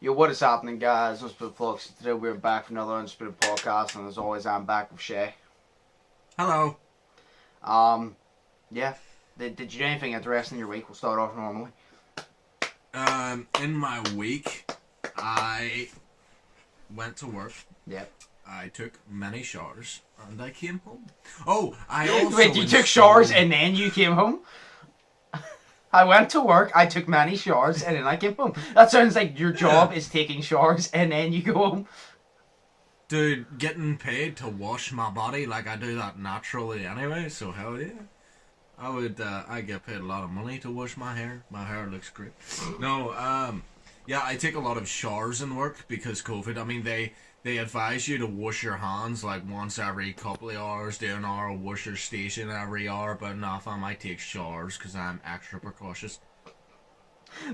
Yo, what is happening, guys? Undisputed folks. Today we're back for another Undisputed podcast, and as always, I'm back with Shay. Hello. Yeah. Did you do anything interesting in your week? We'll start off normally. In my week, I went to work. Yep. I took many showers, and I came home. Oh, I also Wait, you took showers and then you came home? I went to work, I took many showers, and then I came home. That sounds like your job is taking showers and then you go home. Dude, getting paid to wash my body, like I do that naturally anyway, so hell yeah. I get paid a lot of money to wash my hair. My hair looks great. No, yeah, I take a lot of showers in work because COVID. I mean, they advise you to wash your hands like once every couple of hours, do an hour, wash your station every hour, but nah, fam, I take showers because I'm extra precautious.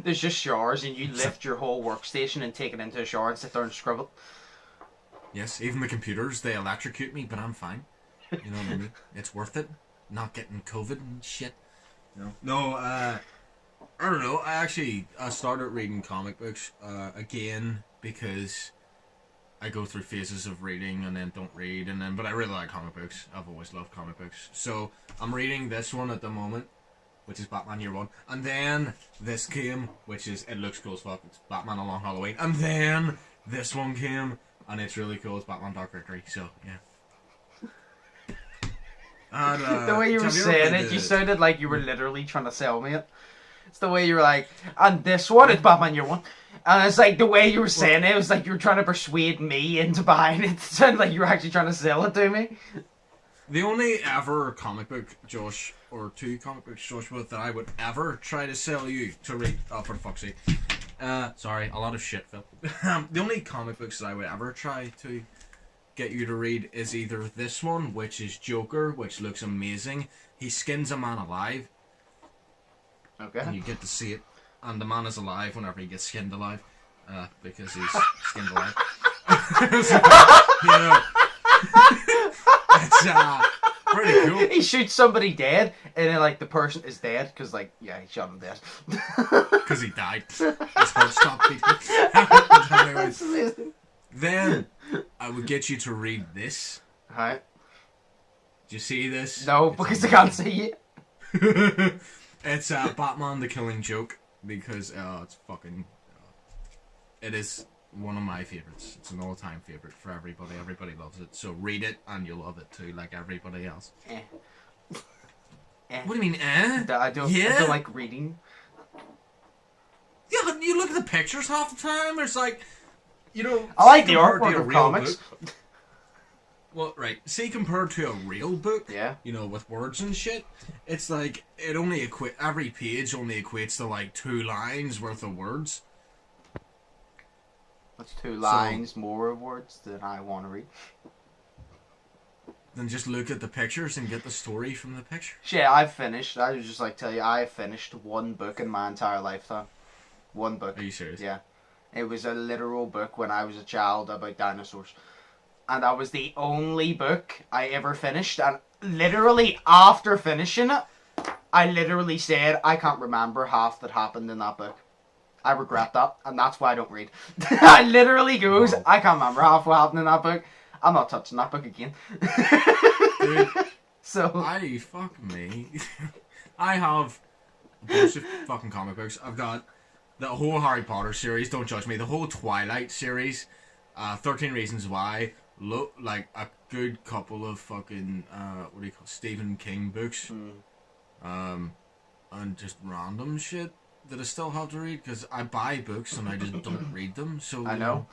There's just showers and you lift your whole workstation and take it into a shower and sit there and scrub it. Yes, even the computers, they electrocute me, but I'm fine. You know what I mean? It's worth it. Not getting COVID and shit. No, I don't know. I started reading comic books again because I go through phases of reading and then don't read, but I really like comic books. I've always loved comic books. So I'm reading this one at the moment, which is Batman Year One, and then this came, it looks cool as fuck. It's Batman Along Halloween, and then this one came, and it's really cool. It's Batman Dark Victory. So yeah. And, the way you were saying it, you sounded like you were literally trying to sell me it. It's the way you were like, and this one is Batman Year One. And it's like the way you were saying it was like you were trying to persuade me into buying it. It sounded like you were actually trying to sell it to me. The only ever comic book, Josh, or two comic books, Joshua, that I would ever try to sell you to read, oh, for fuck's sake. Sorry, a lot of shit, Phil. The only comic books that I would ever try to get you to read is either this one, which is Joker, which looks amazing. He skins a man alive. Okay. And you get to see it. And the man is alive whenever he gets skinned alive. Because he's skinned alive. So, you know. It's pretty cool. He shoots somebody dead, and then like the person is dead, because like, yeah, he shot him dead. Because he died. His heart stopped beating. Anyways, then I would get you to read this. Hi. Do you see this? No, because I can't see it. It's Batman the Killing Joke, because it's fucking... it is one of my favourites. It's an all-time favourite for everybody. Everybody loves it. So read it, and you'll love it too, like everybody else. What do you mean, I don't like reading. Yeah, you look at the pictures half the time, it's like... You know, I like the artwork of comics. Book. Well, right. See, compared to a real book, yeah, you know, with words and shit, it's like it only every page only equates to like 2 lines worth of words. That's 2 lines more of words than I want to read. Then just look at the pictures and get the story from the picture. Yeah, I've finished. I would just like to tell you, I finished 1 book in my entire lifetime. 1 book. Are you serious? Yeah. It was a literal book when I was a child about dinosaurs. And that was the only book I ever finished. And literally after finishing it, I literally said, I can't remember half that happened in that book. I regret that. And that's why I don't read. I literally goes, I can't remember half what happened in that book. I'm not touching that book again. Dude, so fuck me. I have a bunch of fucking comic books. I've got the whole Harry Potter series, don't judge me, the whole Twilight series, 13 Reasons Why, like a good couple of fucking, Stephen King books, and just random shit that I still have to read, because I buy books and I just don't read them, so... I know.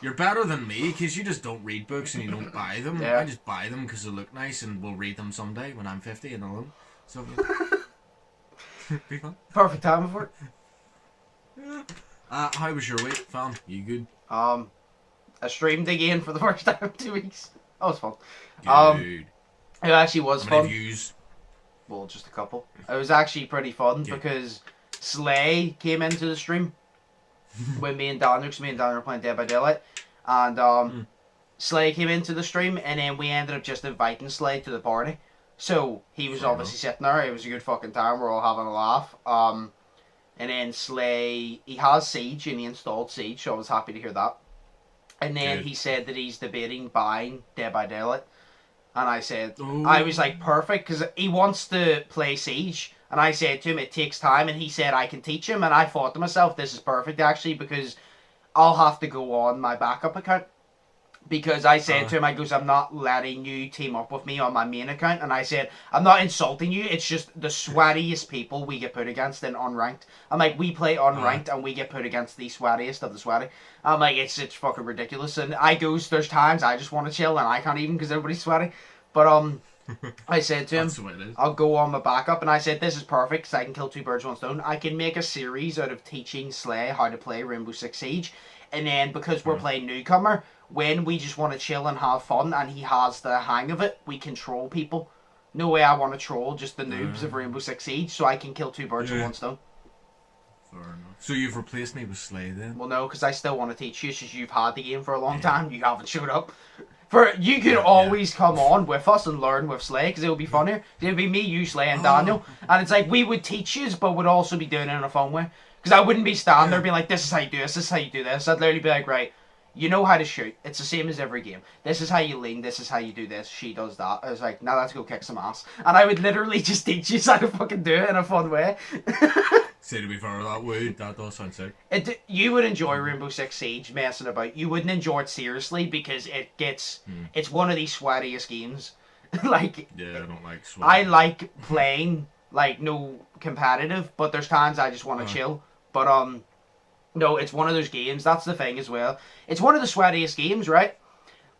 You're better than me, because you just don't read books and you don't buy them. Yeah. I just buy them because they look nice and we'll read them someday when I'm 50 and alone, so... Be fun. Perfect time for it. How was your week, fam? You good? I streamed again for the first time in 2 weeks. That was fun. Good. It actually was How fun. many views? Well, just a couple. It was actually pretty fun because Slay came into the stream when me and Daniel were playing Dead by Daylight, and Slay came into the stream, and then we ended up just inviting Slay to the party. So he was obviously sitting there. It was a good fucking time. We're all having a laugh. And then Slay, he has Siege and he installed Siege, so I was happy to hear that. And then he said that he's debating buying Dead by Daylight. And I said, I was like, perfect, because he wants to play Siege. And I said to him, it takes time. And he said, I can teach him. And I thought to myself, this is perfect, actually, because I'll have to go on my backup account. Because I said to him, I goes, I'm not letting you team up with me on my main account. And I said, I'm not insulting you. It's just the sweatiest people we get put against in unranked. I'm like, we play unranked and we get put against the sweatiest of the sweaty. I'm like, it's fucking ridiculous. And I goes, there's times I just want to chill and I can't even because everybody's sweaty. But I said to him, I'll go on my backup. And I said, this is perfect because I can kill 2 birds with 1 stone. I can make a series out of teaching Slay how to play Rainbow Six Siege. And then because we're playing newcomer, when we just want to chill and have fun and he has the hang of it, we control people. No way I want to troll just the noobs of Rainbow Six Siege, so I can kill 2 birds with 1 stone. Fair enough. So you've replaced me with Slay then? Well, no, because I still want to teach you, since you've had the game for a long time, you haven't showed up. You could always come on with us and learn with Slay, because it would be funnier. It would be me, you, Slay, and Daniel. And it's like, we would teach you, but would also be doing it in a fun way. Because I wouldn't be standing there being like, this is how you do this is how you do this. I'd literally be like, right, you know how to shoot. It's the same as every game. This is how you lean. This is how you do this. She does that. I was like, now let's go kick some ass. And I would literally just teach you how to fucking do it in a fun way. Say, to be fair, that does sound sick. You would enjoy Rainbow Six Siege messing about. You wouldn't enjoy it seriously because it's one of the sweatiest games. Like, yeah, I don't like sweat. I like playing, like, no competitive, but there's times I just want to chill. But, no, it's one of those games. That's the thing as well. It's one of the sweatiest games, right?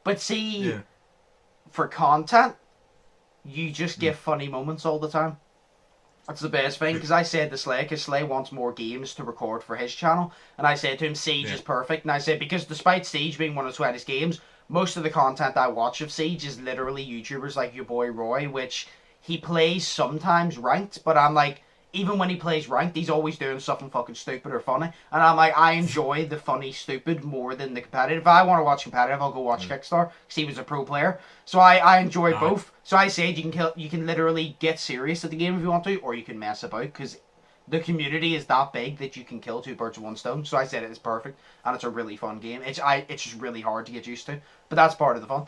But see, for content, you just get funny moments all the time. That's the best thing, because I said to Slay, because Slay wants more games to record for his channel, and I said to him, Siege is perfect, and I said, because despite Siege being one of the sweatiest games, most of the content I watch of Siege is literally YouTubers like your boy Roy, which he plays sometimes ranked, but I'm like, even when he plays ranked, he's always doing something fucking stupid or funny. And I'm like, I enjoy the funny, stupid more than the competitive. If I want to watch competitive, I'll go watch Kickstar, because he was a pro player. So I enjoy both. So I said you can literally get serious at the game if you want to, or you can mess about, because the community is that big that you can kill 2 birds with 1 stone. So I said it is perfect, and it's a really fun game. It's just really hard to get used to, but that's part of the fun.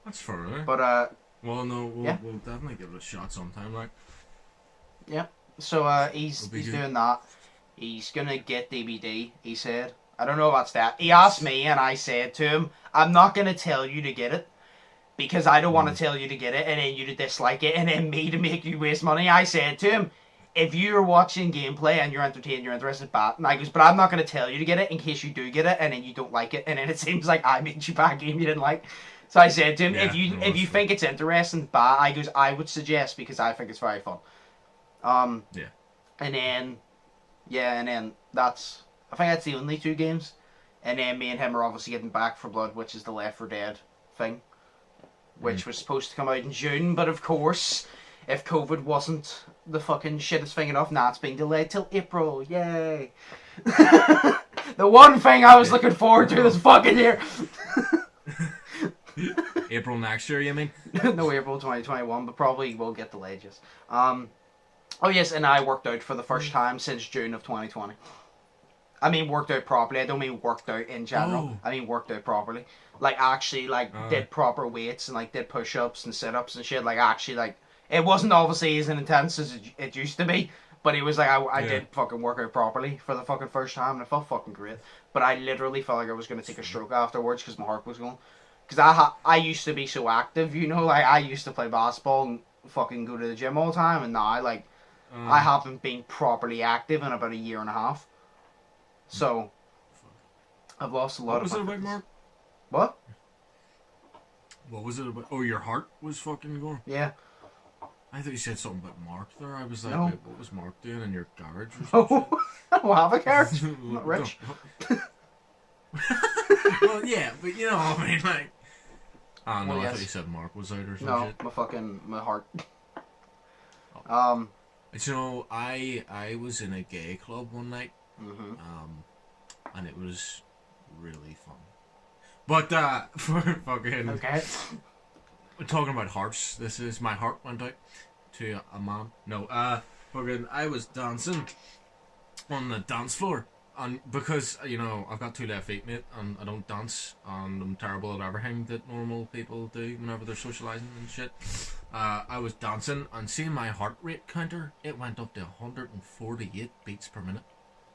That's fair, right? But well, no, we'll definitely give it a shot sometime, like. Yeah, so he's doing that. He's gonna get DBD, he said. I don't know if that's that. He asked me, and I said to him, I'm not gonna tell you to get it, because I don't want to tell you to get it, and then you to dislike it, and then me to make you waste money. I said to him, if you're watching gameplay and you're entertained, you're interested, bat. And I goes, but I'm not gonna tell you to get it in case you do get it, and then you don't like it, and then it seems like I made you buy a game you didn't like. So I said to him, if you think it's interesting, bat, I goes, I would suggest, because I think it's very fun. And then that's, I think that's the only 2 games. And then me and him are obviously getting back for Blood, which is the Left 4 Dead thing, which was supposed to come out in June, but of course, if COVID wasn't the fucking shittest thing enough, now it's being delayed till April. Yay! The one thing I was looking forward to this fucking year. April next year, you mean? No, April 2021, but probably will get delayed. Yes. Oh yes, and I worked out for the first time since June of 2020. I mean worked out properly. I don't mean worked out in general. I mean worked out properly. Like actually did proper weights and like did push-ups and sit-ups and shit. Like actually like, it wasn't obviously as intense as it used to be, but it was like I did fucking work out properly for the fucking first time, and it felt fucking great. But I literally felt like I was going to take a stroke afterwards because my heart was going. Because I used to be so active, you know, like I used to play basketball and fucking go to the gym all the time, and now like I haven't been properly active in about a year and a half. So I've lost a lot of. What was it about, Mark? What? What was it about? Oh, your heart was fucking going? Yeah. I thought you said something about Mark there. I was like, no. Wait, what was Mark doing in your garage or something? I don't have a garage. I'm not rich. Well, yeah, but you know what I mean, like. I don't know, I thought you said Mark was out or something. No, my heart. You know, I was in a gay club one night, and it was really fun. But, for fucking... Okay. We're talking about hearts. My heart went out to a man. No, fucking, I was dancing on the dance floor. And because, you know, I've got 2 left feet, mate, and I don't dance, and I'm terrible at everything that normal people do whenever they're socialising and shit. I was dancing, and seeing my heart rate counter, it went up to 148 beats per minute.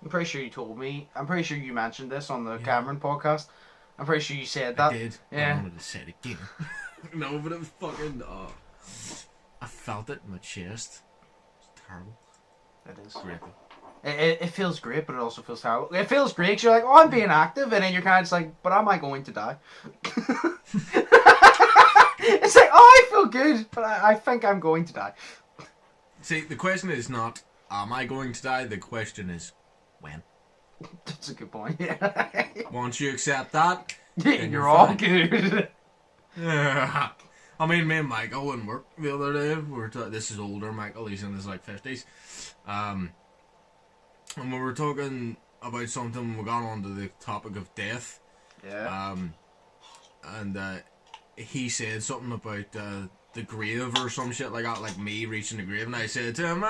I'm pretty sure you told me. I'm pretty sure you mentioned this on the Cameron podcast. I'm pretty sure you said that. I did. Yeah. I wanted to say it again. No, but it was fucking... I felt it in my chest. It's terrible. It is. Great. It feels great, but it also feels terrible. It feels great because you're like, oh, I'm being active, and then you're kind of just like, but am I going to die? It's like, oh, I feel good, but I think I'm going to die. See, the question is not, am I going to die? The question is, when? That's a good point, yeah. Once you accept that, then you're all fine. good. Yeah. I mean, me and Michael in work the other day, this is older Michael, he's in his like 50s. And we were talking about something, we got onto the topic of death. Yeah. And he said something about the grave or some shit like that, like me reaching the grave, and I said to him,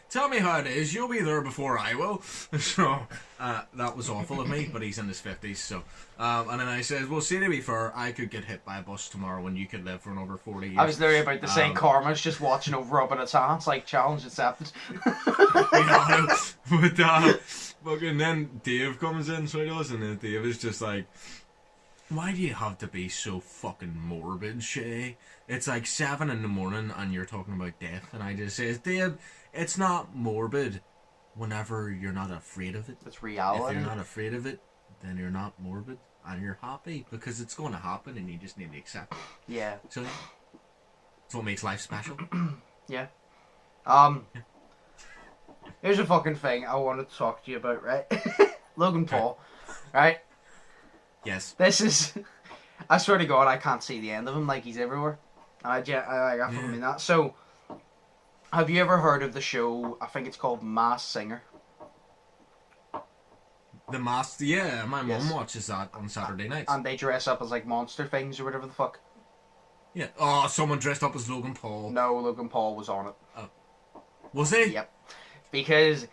tell me how it is, you'll be there before I will. So that was awful of me, but he's in his 50s, so and then I said, well, see, to be fair, I could get hit by a bus tomorrow when you could live for another 40 years. I was literally about to say Karma's just watching over up in its hands, like, challenge accepted. Yeah, but fucking then Dave comes in, so he does, and then Dave is just like, why do you have to be so fucking morbid, Shay? It's like 7 in the morning and you're talking about death, and I just says, Dave, it's not morbid whenever you're not afraid of it. It's reality. If you're not afraid of it, then you're not morbid and you're happy because it's going to happen and you just need to accept it. Yeah. So that's what makes life special. Yeah. Here's a fucking thing I wanted to talk to you about, right? Logan Paul, right? Yes. This is, I swear to God, I can't see the end of him. Like, he's everywhere. I fucking mean that. So, have you ever heard of the show? I think it's called Masked Singer. The Masked, yeah. My Yes. mum watches that on Saturday nights. And they dress up as like monster things or whatever the fuck. Yeah. Oh, someone dressed up as Logan Paul. No, Logan Paul was on it. Was he? Yep. Because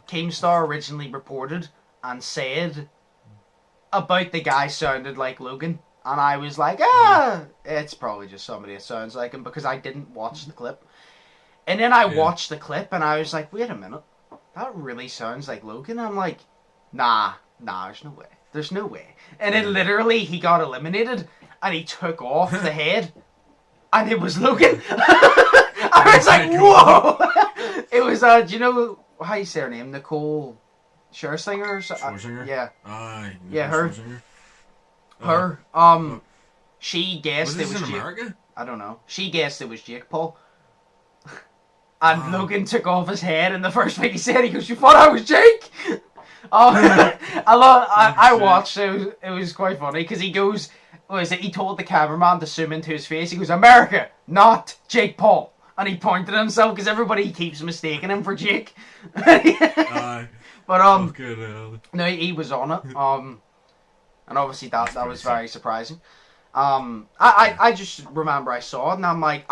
Keemstar originally reported and said about the guy sounded like Logan. And I was like, it's probably just somebody that sounds like him, because I didn't watch the clip. And then I watched the clip and I was like, wait a minute, that really sounds like Logan. I'm like, nah, there's no way. There's no way. And then literally he got eliminated and he took off the head and it was Logan. I was like, whoa! It was, do you know how you say her name? Nicole Scherzinger? Scherzinger? Yeah. Yeah, her. Scherzinger. Her, she guessed Was it this was in Jake. America? I don't know. She guessed it was Jake Paul. And Logan took off his head, and the first thing he said, he goes, "You thought I was Jake?" I watched it. It was quite funny because he goes, he told the cameraman to zoom into his face. He goes, "America, not Jake Paul," and he pointed at himself because everybody keeps mistaking him for Jake. But no, he was on it. And obviously that was very surprising. I just remember I saw it and I'm like,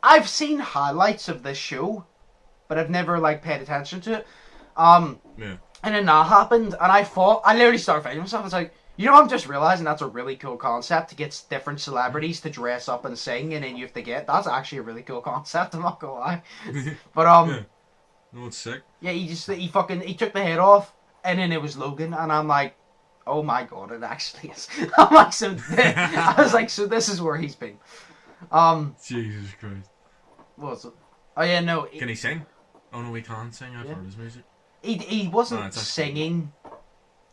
I've seen highlights of this show, but I've never like paid attention to it. And then that happened and I literally started thinking to myself, I was like, I'm just realizing that's a really cool concept to get different celebrities to dress up and sing, and then you have to that's actually a really cool concept, I'm not gonna lie. But No, it's sick. yeah, he took the head off and then it was Logan and I'm like, oh my God, it actually is. I'm like, I was like, so this is where he's been. Jesus Christ. What was it? Oh yeah, no. Can he sing? Oh no, he can't sing. I've heard his music. He wasn't singing.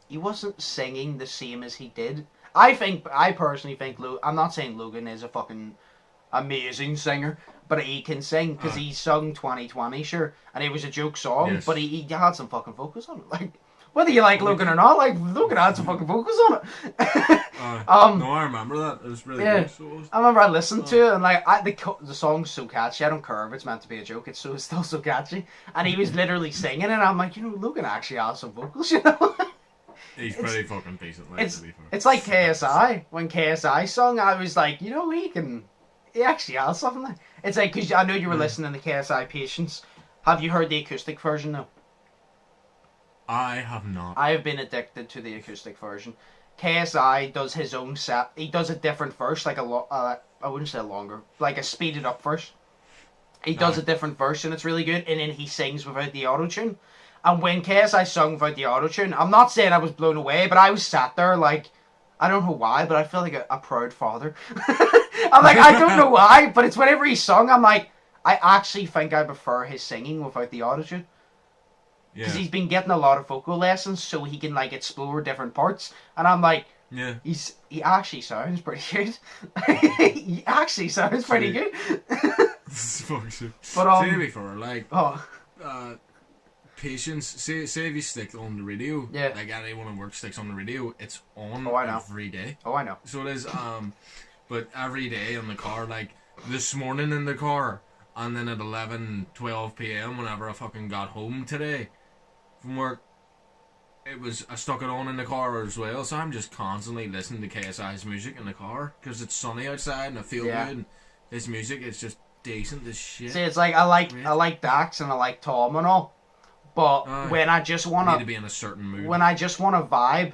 He wasn't singing the same as he did. I personally think I'm not saying Logan is a fucking amazing singer, but he can sing because he sung 2020, sure, and it was a joke song, but he had some fucking vocals on it, like. Whether you like Logan or not, like, Logan had some fucking vocals on it. No, I remember that. It was really good. So I remember I listened to it, and like, the song's so catchy. I don't care if it's meant to be a joke. It's still so catchy. And he was literally singing, and I'm like, Logan actually has some vocals, He's pretty fucking decent, like, to be fair. It's like KSI. When KSI sung, I was like, he actually has something there. It's like, because I know you were listening to KSI Patience. Have you heard the acoustic version, though? I have not. I have been addicted to the acoustic version. KSI does his own set. He does a different verse, like I wouldn't say longer, like a speeded up verse. He does a different verse and it's really good, and then he sings without the auto-tune. And when KSI sung without the auto-tune, I'm not saying I was blown away, but I was sat there like, I don't know why, but I feel like a proud father. I'm like, I don't know why, but it's whenever he sung, I'm like, I actually think I prefer his singing without the auto-tune. Because he's been getting a lot of vocal lessons so he can like explore different parts. And I'm like, he actually sounds pretty good. He actually sounds pretty good. But before, like, patience. Say if you stick on the radio, like anyone at work sticks on the radio, it's on every day. Oh, I know. So it is. But every day in the car, like this morning in the car, and then at 11, 12 p.m. whenever I fucking got home today from work, I stuck it on in the car as well. So I'm just constantly listening to KSI's music in the car because it's sunny outside and I feel good. And his music is just decent as shit. See, it's like I like Dax and I like Tom and all, but when I just want need to be in a certain mood, when I just want to vibe,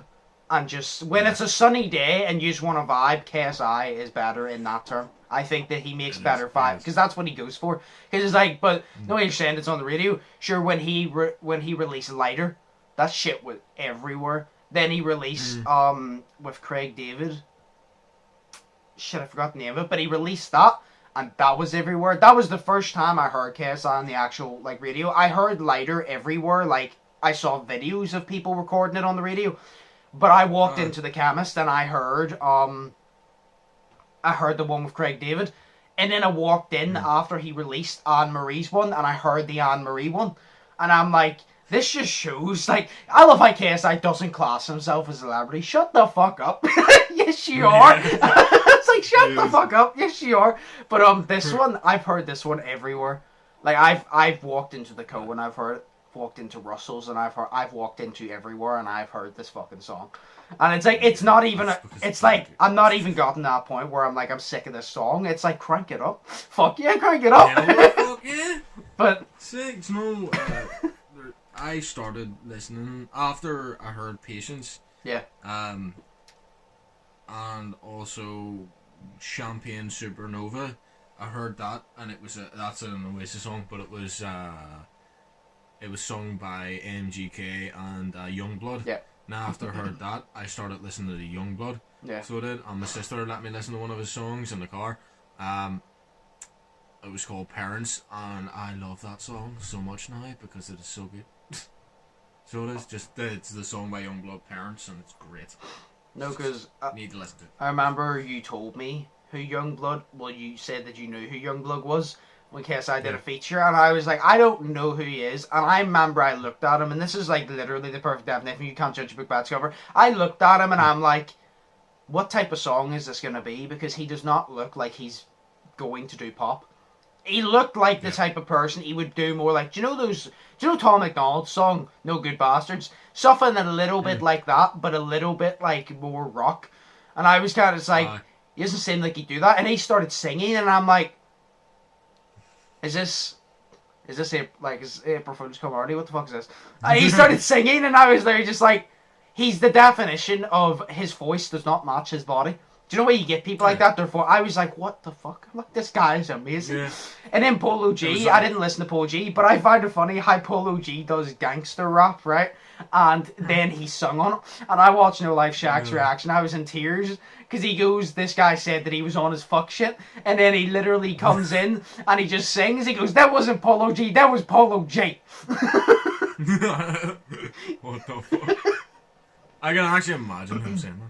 and just when it's a sunny day and you just want to vibe, KSI is better in that term. I think that he makes better vibes because that's what he goes for. Because it's like, but no, you're saying it's on the radio. Sure, when he released Lighter, that shit was everywhere. Then he released with Craig David. Shit, I forgot the name of it, but he released that. And that was everywhere. That was the first time I heard KSI on the actual like radio. I heard Lighter everywhere. Like I saw videos of people recording it on the radio. But I walked into the chemist and I heard the one with Craig David. And then I walked in after he released Anne Marie's one and I heard the Anne Marie one. And I'm like, this just shows, like, I love how KSI doesn't class himself as a celebrity. Shut the fuck up. Yes, you are. It's like, shut the fuck up. Yes, you are. But this one, I've heard this one everywhere. Like, I've walked into the Co and I've heard it. Walked into Russell's and I've walked into everywhere and I've heard this fucking song. And it's like, it's not even, it's like, I'm not even gotten to that point where I'm like, I'm sick of this song. It's like, crank it up. Fuck yeah, crank it up. Fuck yeah. But. Six, no, I started listening after I heard Patience. Yeah. And also Champagne Supernova. I heard that and that's an Oasis song, but it was sung by MGK and Youngblood. Yeah. Now after I heard that, I started listening to Youngblood. Yeah. So I did, and my sister let me listen to one of his songs in the car. It was called Parents, and I love that song so much now because it is so good. So it is it's the song by Youngblood, Parents, and it's great. No, because need to listen to it. I remember you told me who Youngblood. Well, you said that you knew who Youngblood was when KSI did a feature, and I was like, I don't know who he is. And I remember I looked at him, and this is like literally the perfect definition. You can't judge a book by its cover. I looked at him, and I'm like, what type of song is this gonna be? Because he does not look like he's going to do pop. He looked like the type of person he would do more like, do you know Tom McDonald's song, No Good Bastards? Something a little bit like that, but a little bit like more rock. And I was kind of like, he doesn't seem like he'd do that. And he started singing, and I'm like, is this April Fool's Comedy? What the fuck is this? And he started singing, and I was there just like, he's the definition of his voice does not match his body. Do you know where you get people like that? Therefore, I was like, what the fuck? I'm like, this guy is amazing. Yeah. And then Polo G, I didn't listen to Polo G, but I find it funny how Polo G does gangster rap, right? And then he sung on it. And I watched No Life Shaq's reaction. I was in tears because he goes, this guy said that he was on his fuck shit. And then he literally comes in and he just sings. He goes, that wasn't Polo G, that was Polo J. What the fuck? I can actually imagine him saying that.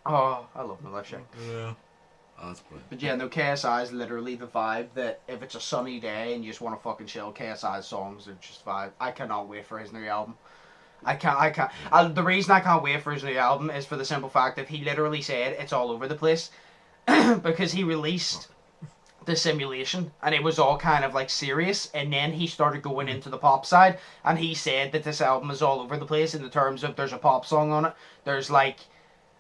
Oh, I love No Life Shaq. Yeah. Oh, that's brilliant. But yeah, no, KSI is literally the vibe that if it's a sunny day and you just want to fucking chill, KSI's songs are just vibe. I cannot wait for his new album. I can't. The reason I can't wait for his new album is for the simple fact that he literally said it's all over the place. Because he released The Simulation and it was all kind of like serious, and then he started going into the pop side, and he said that this album is all over the place in the terms of there's a pop song on it, there's like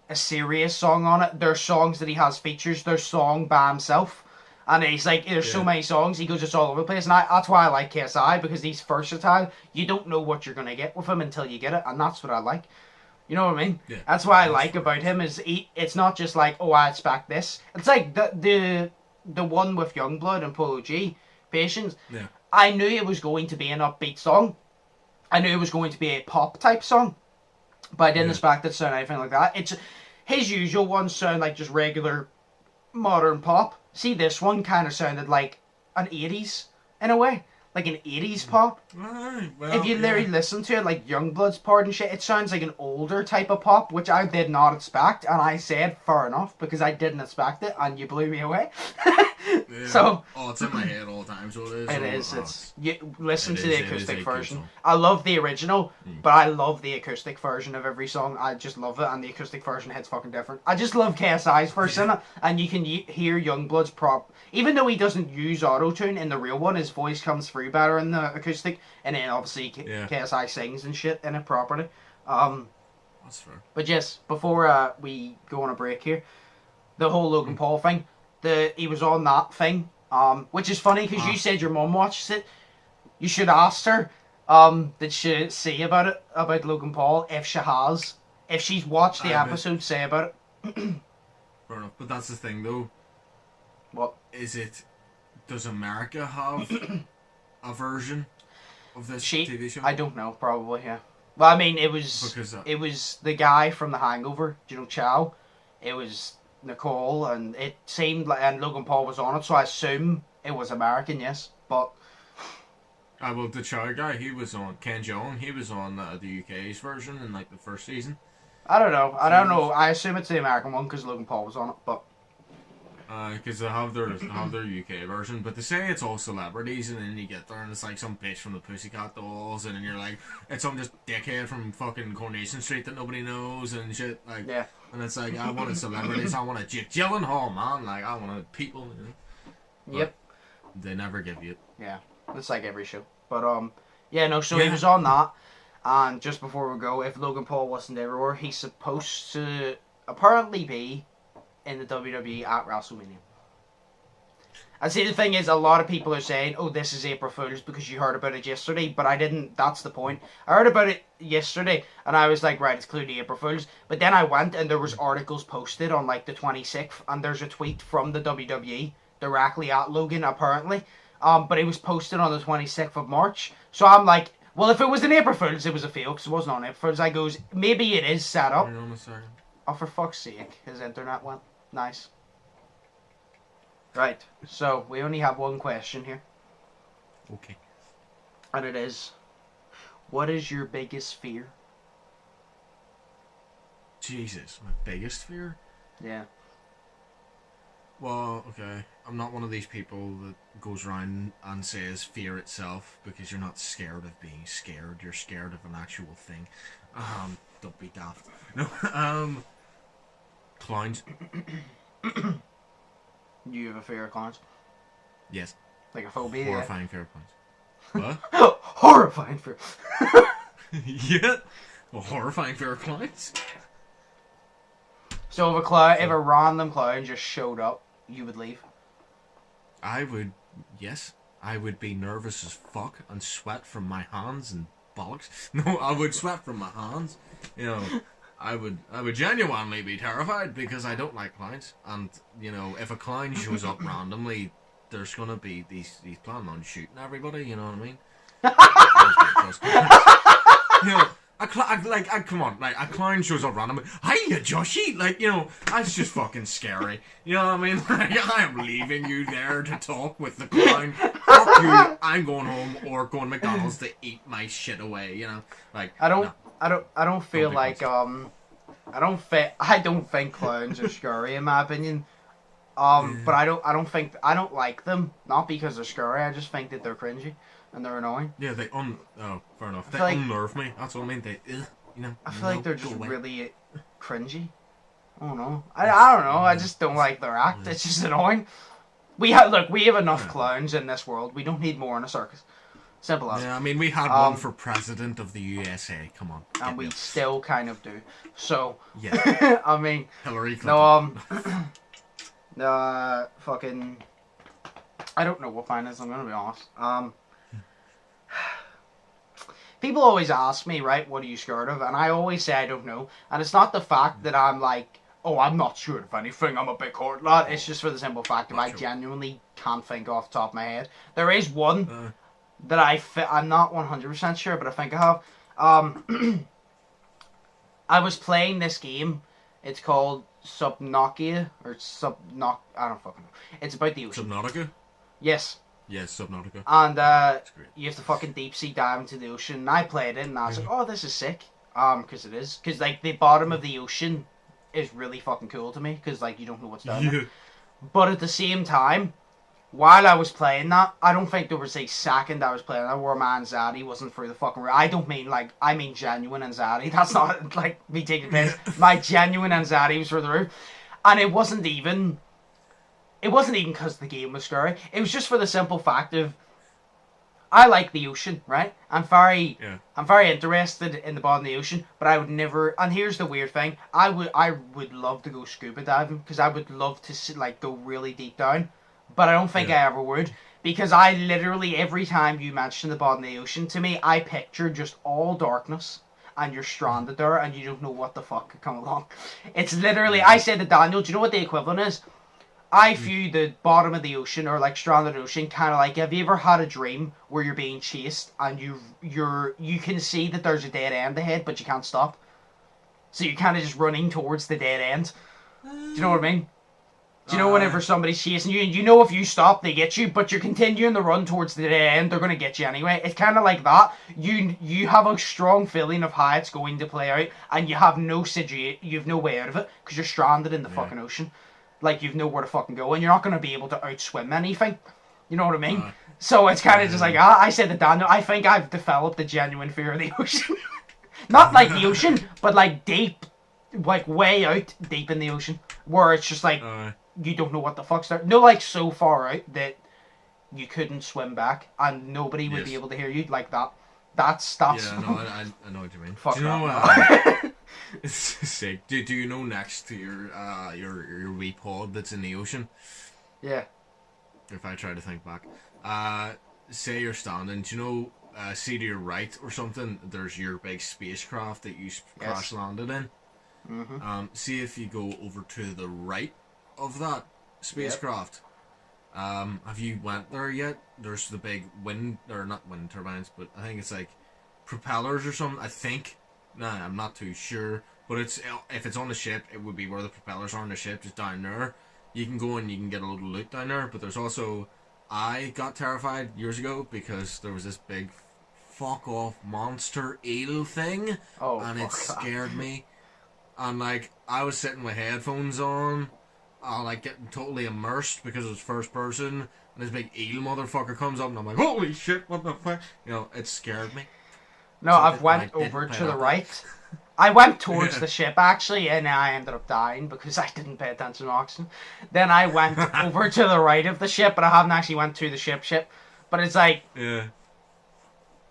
a serious song on it, there's songs that he has features, there's song by himself, And he's like, there's so many songs, he goes, it's all over the place. And that's why I like KSI, because he's versatile. You don't know what you're going to get with him until you get it, and that's what I like. You know what I mean? Yeah. That's what I like about him, is it's not just like, oh, I expect this. It's like the one with Youngblood and Polo G, Patience. Yeah. I knew it was going to be an upbeat song. I knew it was going to be a pop type song. But I didn't expect it to sound anything like that. It's his usual ones sound like just regular modern pop. See, this one kind of sounded like an 80s in a way. Like an 80s pop. Right, well, If you literally listen to it, like Youngblood's part and shit, it sounds like an older type of pop, which I did not expect. And I said, fair enough, because I didn't expect it, and you blew me away. Yeah. So... Oh, it's in my head all the time, so it is. It is. It's you listen to the acoustic a good version. song. I love the original, but I love the acoustic version of every song. I just love it, and the acoustic version hits fucking different. I just love KSI's verse in it, and you can hear Youngblood's prop. Even though he doesn't use auto-tune in the real one, his voice comes through better in the acoustic, and then obviously KSI sings and shit in it properly. That's fair. But yes, before we go on a break here, the whole Logan Paul thing, he was on that thing, which is funny because you said your mum watches it. You should ask her, did she say about Logan Paul, if she has. If she's watched the episode, say about it. Fair enough, but that's the thing though. What? Does America have a version of this TV show? I don't know, probably, yeah. Well, I mean, it was the guy from The Hangover, do you know Chow? It was Nicole, and it seemed like, and Logan Paul was on it, so I assume it was American, yes, but... well, the Chow guy, he was on, Ken Jeong, he was on the UK's version in, like, the first season. I don't know, I assume it's the American one, because Logan Paul was on it, but... Because they have their UK version, but they say it's all celebrities, and then you get there and it's like some bitch from the Pussycat Dolls, and then you're like, it's some just dickhead from fucking Coronation Street that nobody knows and shit. Like, yeah. And it's like, I wanted celebrities, I wanted Jake Gyllenhaal, man. Like, I wanted people. You know? Yep. But they never give you it. Yeah, it's like every show. But yeah, no. So he was on that, and just before we go, if Logan Paul wasn't everywhere, he's supposed to apparently be in the WWE at WrestleMania. And see, the thing is, a lot of people are saying, oh, this is April Fool's because you heard about it yesterday, but I didn't. That's the point. I heard about it yesterday, and I was like, right, it's clearly April Fool's. But then I went, and there was articles posted on, like, the 26th, and there's a tweet from the WWE directly at Logan, apparently. But it was posted on the 26th of March. So I'm like, well, if it was an April Fool's, it was a fail, because it wasn't on April Fool's. I goes, maybe it is set up. Hang on a second. Oh, for fuck's sake, his internet went. Nice. Right, so we only have one question here. Okay. And it is, what is your biggest fear? Jesus, my biggest fear? Yeah. Well, okay. I'm not one of these people that goes around and says fear itself, because you're not scared of being scared. You're scared of an actual thing. Don't be daft. No, clowns. You have a fear of clowns? Yes. Like a phobia? Horrifying fear of clowns. What? Horrifying fear. Yeah. A horrifying fear of clowns. So if a random clown just showed up, you would leave? I would, yes. I would be nervous as fuck and sweat from my hands and bollocks. No, I would sweat from my hands. You know, I would genuinely be terrified because I don't like clowns. And, you know, if a clown shows up randomly, there's gonna be these planning on shooting everybody, you know what I mean? You know, come on, like, a clown shows up randomly. Hiya, Joshy! Like, you know, that's just fucking scary. You know what I mean? Like, I am leaving you there to talk with the clown. Fuck you, I'm going home or going to McDonald's to eat my shit away, you know? Like, I don't feel like, I don't think clowns are scary in my opinion. But I don't like them, not because they're scary, I just think that they're cringy. And they're annoying. Yeah, fair enough. They like, unnerve me. That's what I mean. I feel like they're just really cringy. I don't know. I don't know. I just don't like their act. It's just annoying. We have enough clowns in this world. We don't need more in a circus. Simple as. Yeah, I mean, we had one for president of the USA. Come on. And we still kind of do. So. Yeah. I mean. Hillary Clinton. No. Fucking. I don't know what mine is, I'm going to be honest. People always ask me, right, what are you scared of? And I always say I don't know. And it's not the fact that I'm like, oh, I'm not sure of anything, I'm a big horror lad. It's just for the simple fact that I genuinely can't think off the top of my head. There is one that I'm not 100% sure, but I think I have. I was playing this game. It's called Subnautica, or I don't fucking know. It's about the ocean. Subnautica? Yes. Yes, Subnautica. And you have to fucking deep sea dive into the ocean. And I played it, and I was like, oh, this is sick. Because it is. Because, like, the bottom of the ocean is really fucking cool to me. Because, like, you don't know what's down there. But at the same time, while I was playing that, I don't think there was a second I was playing that where my anxiety wasn't through the fucking roof. I don't mean, like, I mean genuine anxiety. That's not, like, me taking piss. My genuine anxiety was through the roof. And it wasn't even because the game was scary. It was just for the simple fact of, I like the ocean, right? I'm very interested in the bottom of the ocean, but I would never. And here's the weird thing: I would love to go scuba diving because I would love to go really deep down, but I don't think I ever would, because I literally, every time you mention the bottom of the ocean to me, I picture just all darkness. And you're stranded there, and you don't know what the fuck could come along. It's literally, I said to Daniel, do you know what the equivalent is? I view the bottom of the ocean, or like stranded ocean, kind of like, have you ever had a dream where you're being chased and you can see that there's a dead end ahead, but you can't stop? So you're kind of just running towards the dead end. Do you know what I mean? Do you know whenever somebody's chasing you, and you know if you stop, they get you, but you're continuing the run towards the dead end, they're going to get you anyway. It's kind of like that. You have a strong feeling of how it's going to play out, and you have no way out of it, because you're stranded in the fucking ocean. Like, you've nowhere to fucking go, and you're not going to be able to outswim anything. You know what I mean? So it's kind of just like, I said to Daniel, I think I've developed a genuine fear of the ocean. Not like the ocean, but like deep, like way out deep in the ocean, where it's just like, you don't know what the fuck's there. No, like so far out that you couldn't swim back, and nobody would be able to hear you, like that. That's yeah, no, I know what you mean. Fuck do you know that. it's sick. Do you know next to your wee pod that's in the ocean? Yeah. If I try to think back, say you're standing, do you know, see to your right or something, there's your big spacecraft that you crash landed in. Mm-hmm. See if you go over to the right of that spacecraft. Have you went there yet? There's the big not wind turbines, but I think it's like propellers or something. I think. Nah, I'm not too sure. But if it's on the ship, it would be where the propellers are on the ship, just down there. You can go and you can get a little loot down there. But there's also, I got terrified years ago because there was this big fuck off monster eel thing, and it scared me. And like, I was sitting with headphones on, like getting totally immersed because it was first person, and this big eel motherfucker comes up, and I'm like, holy shit, what the fuck? You know, it scared me. No, I've went over to the right. I went towards the ship, actually, and I ended up dying because I didn't pay attention to oxygen. Then I went over to the right of the ship, but I haven't actually went to the ship. But it's like... Yeah.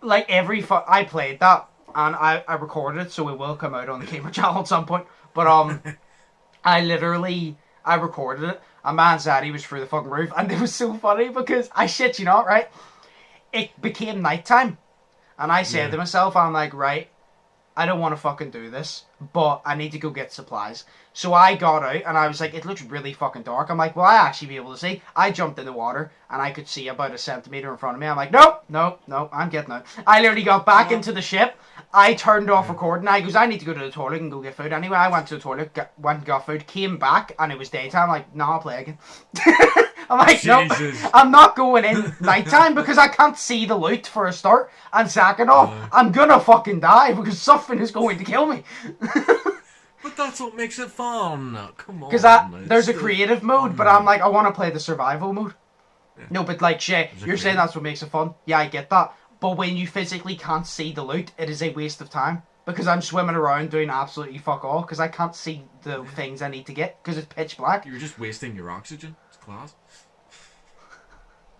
Like, I played that, and I recorded it, so it will come out on the Gamer channel at some point. But, I recorded it, and my anxiety was through the fucking roof, and it was so funny because, I shit you not, right? It became nighttime. And I said to myself, I'm like, right, I don't want to fucking do this, but I need to go get supplies. So I got out, and I was like, it looks really fucking dark. I'm like, will I actually be able to see? I jumped in the water, and I could see about a centimetre in front of me. I'm like, nope, I'm getting out. I literally got back into the ship. I turned off recording. I goes, I need to go to the toilet and go get food. Anyway, I went to the toilet, went and got food, came back, and it was daytime. I'm like, nah, I'll play again. I'm like, no, I'm not going in nighttime because I can't see the loot for a start. And second off, I'm gonna fucking die because something is going to kill me. But that's what makes it fun. Come on. Because there's a creative mode, but I'm like, I want to play the survival mode. Yeah. No, but like, Shay, you're saying that's what makes it fun. Yeah, I get that. But when you physically can't see the loot, it is a waste of time. Because I'm swimming around doing absolutely fuck all because I can't see the things I need to get because it's pitch black. You're just wasting your oxygen. It's class.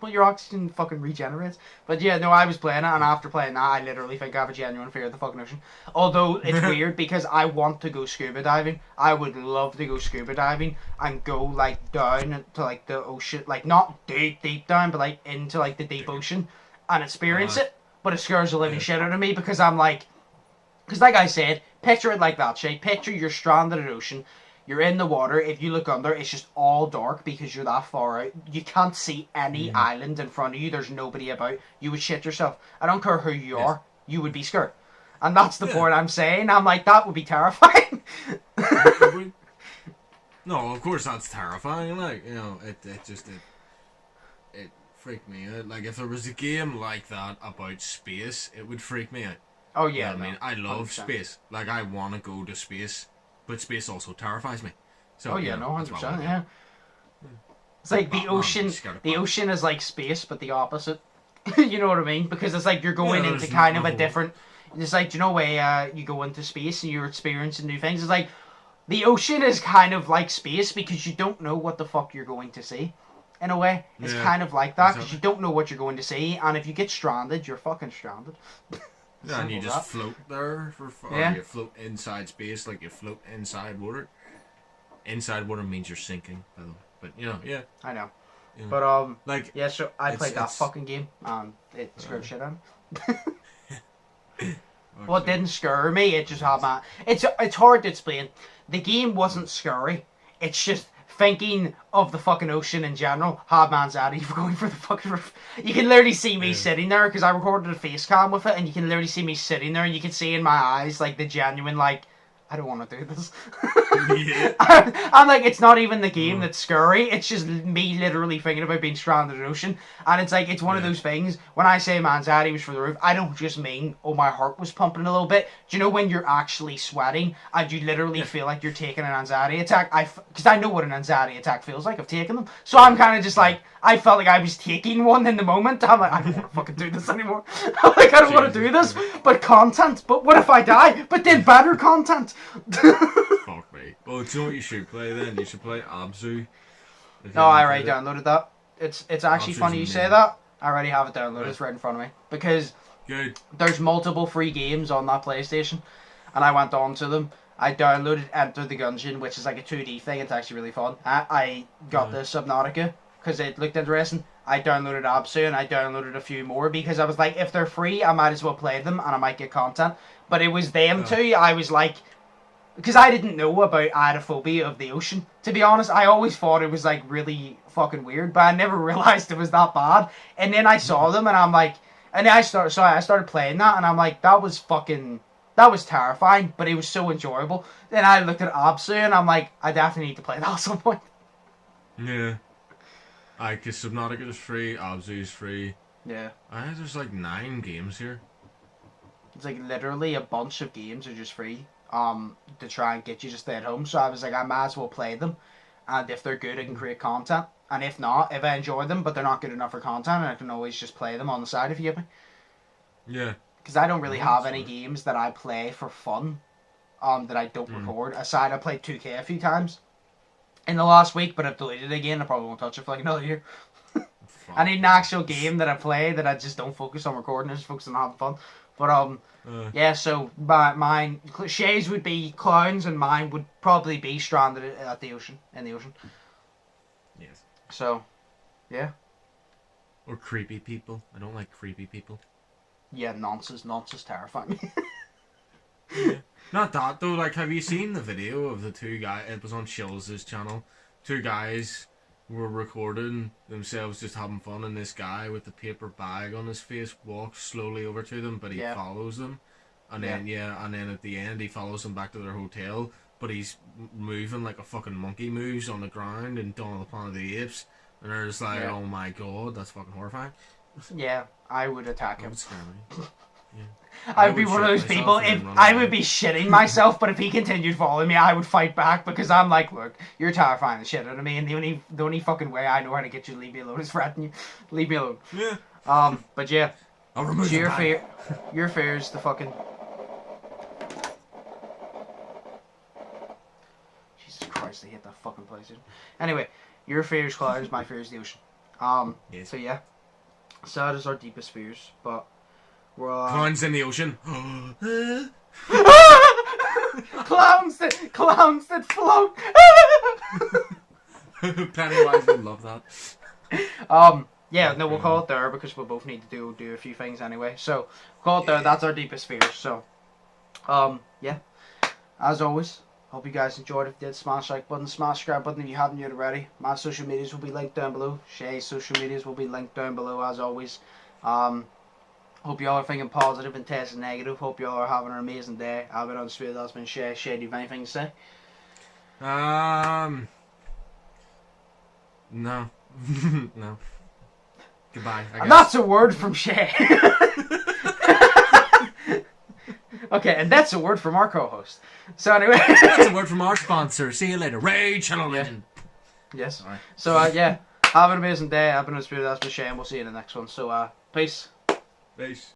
But your oxygen fucking regenerates. But yeah, no, I was playing it, and after playing that, I literally think I have a genuine fear of the fucking ocean. Although, it's weird, because I want to go scuba diving. I would love to go scuba diving, and go, like, down to, like, the ocean. Like, not deep, deep down, but, like, into, like, the deep ocean, and experience it. But it scares the living shit out of me, because I'm like... Because, like I said, picture it like that, Shay. Picture you're stranded in the ocean. You're in the water. If you look under, it's just all dark because you're that far out. You can't see any island in front of you. There's nobody about. You would shit yourself. I don't care who you are. You would be scared. And that's the point I'm saying. I'm like, that would be terrifying. No, of course that's terrifying. Like, you know, it freaked me out. Like, if there was a game like that about space, it would freak me out. Oh, yeah. You know what I mean? I love 100%. Space. Like, I want to go to space. But space also terrifies me. So, oh yeah, no, 100%, yeah. It's like the ocean. The ocean is like space, but the opposite. You know what I mean? Because it's like you're going into kind of a different. It's like, you know, where you go into space and you're experiencing new things. It's like the ocean is kind of like space because you don't know what the fuck you're going to see. In a way, it's kind of like that because you don't know what you're going to see, and if you get stranded, you're fucking stranded. Yeah, and you just float there or you float inside space, like you float inside water. Inside water means you're sinking, by the way. But yeah. I know. Yeah. But like yeah, so I played that fucking game and it scared shit out of me. Well, it didn't scare me. It just had my. It's hard to explain. The game wasn't scary. It's just thinking of the fucking ocean in general had my anxiety for going for the fucking roof. You can literally see me sitting there because I recorded a face cam with it, and you can literally see me sitting there, and you can see in my eyes like the genuine like, I don't want to do this. Yeah. I'm like, it's not even the game that's scary. It's just me literally thinking about being stranded in the ocean. And it's like, it's one of those things, when I say my anxiety was for the roof, I don't just mean, oh, my heart was pumping a little bit. Do you know when you're actually sweating and you literally feel like you're taking an anxiety attack? Because I know what an anxiety attack feels like. I've taken them. So I'm kind of just like, I felt like I was taking one in the moment. I'm like, I don't want to fucking do this anymore. I'm like, I don't want to do this. But content. But what if I die? But then better content. Fuck me. Well, do you know what you should play then? You should play Abzu. No, I already downloaded that. It's actually Abzu's funny you amazing. say that. I already have it downloaded. It's right in front of me. Because there's multiple free games on that PlayStation. And I went on to them. I downloaded Enter the Gungeon, which is like a 2D thing. It's actually really fun. I got the Subnautica because it looked interesting. I downloaded Absu and I downloaded a few more because I was like, if they're free, I might as well play them and I might get content. But it was them two. I was like, because I didn't know about I had a phobia of the ocean. To be honest, I always thought it was like really fucking weird, but I never realized it was that bad. And then I saw them and I'm like, and then I started playing that and I'm like, that was terrifying, but it was so enjoyable. Then I looked at Absu and I'm like, I definitely need to play that at some point. Yeah. Because Subnautica is free, Abzu is free. Yeah. There's like 9 games here. It's like literally a bunch of games are just free. To try and get you to stay at home. So I was like, I might as well play them. And if they're good, I can create content. And if not, if I enjoy them, but they're not good enough for content, I can always just play them on the side if you get me. Yeah. Because I don't really have any games that I play for fun. That I don't record. Aside, I played 2K a few times in the last week, but I've deleted it again. I probably won't touch it for like another year. I need an actual game that I play that I just don't focus on recording. I just focus on having fun. But yeah, so mine, Sheas would be clowns, and mine would probably be stranded at the ocean, in the ocean. Yes. So, yeah. Or creepy people. I don't like creepy people. Yeah, nonsense terrifying me. Yeah. Not that though. Like, have you seen the video of the two guys? It was on Sheas' channel. 2 guys were recording themselves just having fun, and this guy with the paper bag on his face walks slowly over to them, but he follows them, and then and then at the end he follows them back to their hotel, but he's moving like a fucking monkey moves on the ground in Dawn of the Planet of the Apes, and they're just like, oh my god, that's fucking horrifying. Yeah, I would attack him. That would scare me. Yeah. I would be one of those people, if I would be shitting myself, but if he continued following me, I would fight back, because I'm like, look, you're terrifying the shit out of me, and the only fucking way I know how to get you to leave me alone is threaten you. Leave me alone. Yeah. But yeah. I'll remove so your fear is the fucking... Jesus Christ, I hate that fucking place. Anyway, your fear is clouds, my fear is the ocean. Yes. So yeah. So that is our deepest fears, but we're Clowns in the ocean. clowns that float. Pennywise would love that. Yeah, no, we'll call it there because we both need to do a few things anyway. So call it there. That's our deepest fears. So, yeah. As always, hope you guys enjoyed. If you did, smash the like button, smash the subscribe button if you haven't yet already. My social medias will be linked down below. Sheas' social medias will be linked down below as always. Hope you all are thinking positive and testing negative. Hope you all are having an amazing day. I've been Undisputed. That's been Sheas. Shay, do you have anything to say? No. No. Goodbye. I And guess. that's a word from Shay. Okay, and that's a word from our co-host. So anyway, That's a word from our sponsor. See you later. Rachel Legend. yes. Alright. So yeah, have an amazing day. I've been Undisputed. That's been Shay, and we'll see you in the next one. So peace. Peace.